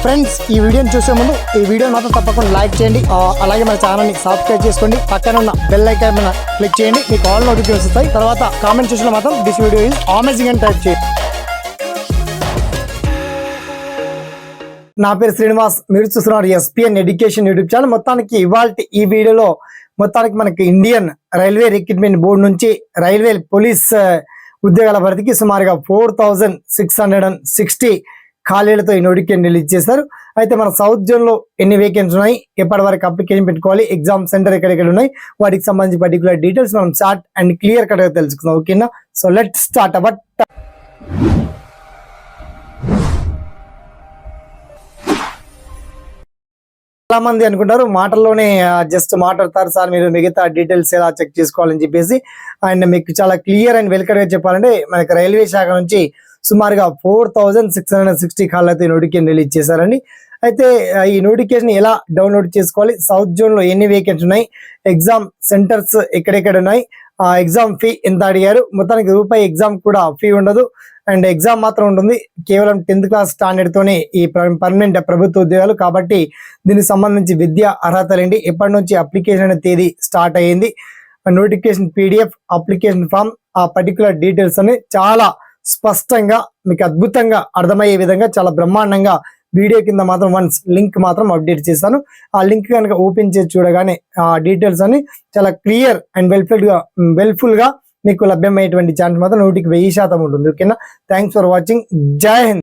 Friends, ఈ వీడియోని చూసే ముందు ఈ వీడియో మాత్రం తప్పకుండా లైక్ చేయండి, అలాగే మన ఛానల్ని సబ్స్క్రైబ్ చేసుకోండి. పక్కన ఉన్న బెల్ ఐకాన్ మీద క్లిక్ చేయండి, మీకు ఆల్ నోటిఫికేషన్స్ వస్తాయి. తర్వాత కామెంట్ సెక్షన్లో మాత్రం దిస్ వీడియో ఈజ్ అమేజింగ్ అని టైప్ చేయండి. నా పేరు శ్రీనివాస్, మీరు చూస్తున్నారు ఎస్పీఎన్ ఎడ్యుకేషన్ యూట్యూబ్ ఛానల్. మొత్తానికి ఇవాళ ఈ వీడియోలో మొత్తానికి మనకి ఇండియన్ రైల్వే రిక్రూట్మెంట్ బోర్డు నుంచి రైల్వే పోలీస్ ఉద్యోగాల భర్తీకి సుమారుగా 4660 ఖాళీలతో ఈ నోటిఫికేషన్ రిలీజ్ చేశారు. అయితే మన సౌత్ జోన్ లో ఎన్ని వేకెన్సీ ఉన్నాయి, ఎప్పటి వరకు అప్లికేషన్ పెట్టుకోవాలి, ఎగ్జామ్ సెంటర్ ఎక్కడెక్కడ ఉన్నాయి, వాటికి సంబంధించి పర్టికులర్ డీటెయిల్స్ మనం షార్ట్ అండ్ క్లియర్ కట్ గా తెలుసుకుందాం. ఓకేనా? So let start our. చాలా మంది అనుకుంటారు మాటల్లోనే జస్ట్ మాట్లాడతారు సార్, మీరు మిగతా డీటెయిల్స్ ఎలా చెక్ చేసుకోవాలని చెప్పేసి. అండ్ మీకు చాలా క్లియర్ అండ్ వెల్కర్ గా చెప్పాలంటే మనకి రైల్వే శాఖ నుంచి సుమారుగా 4660 ఖాళీలతో నోటిఫికేషన్ రిలీజ్ చేశారండి. అయితే ఈ నోటిఫికేషన్ ఎలా డౌన్లోడ్ చేసుకోవాలి, సౌత్ జోన్ లో ఎన్ని వేకెన్సీ ఉన్నాయి, ఎగ్జామ్ సెంటర్స్ ఎక్కడెక్కడ ఉన్నాయి, ఎగ్జామ్ ఫీ ఎంత అడిగారు, మొత్తానికి రూపాయి ఎగ్జామ్ కూడా ఫీ ఉండదు, అండ్ ఎగ్జామ్ మాత్రం ఉంటుంది. కేవలం 10th క్లాస్ స్టాండర్డ్ తోనే ఈ పర్మనెంట్ ప్రభుత్వ ఉద్యోగాలు కాబట్టి దీనికి సంబంధించి విద్యా అర్హతలు ఏంటి, ఎప్పటి నుంచి అప్లికేషన్ తేదీ స్టార్ట్ అయ్యింది, నోటిఫికేషన్ పీడిఎఫ్, అప్లికేషన్ ఫామ్, ఆ పర్టికులర్ డీటెయిల్స్ అని చాలా స్పష్టంగా మీకు అద్భుతంగా అర్థమయ్యే విధంగా చాలా బ్రహ్మాండంగా వీడియో కింద మాత్రం వన్స్ లింక్ మాత్రం అప్డేట్ చేశాను. ఆ లింక్ కనుక ఓపెన్ చేసి చూడగానే ఆ డీటెయిల్స్ అని చాలా క్లియర్ అండ్ వెల్ఫుల్ గా మీకు లభ్యమయ్యేటువంటి ఛాన్స్ మాత్రం 100% ఉంటుంది. ఓకేనా? Thanks for watching. జై హింద్.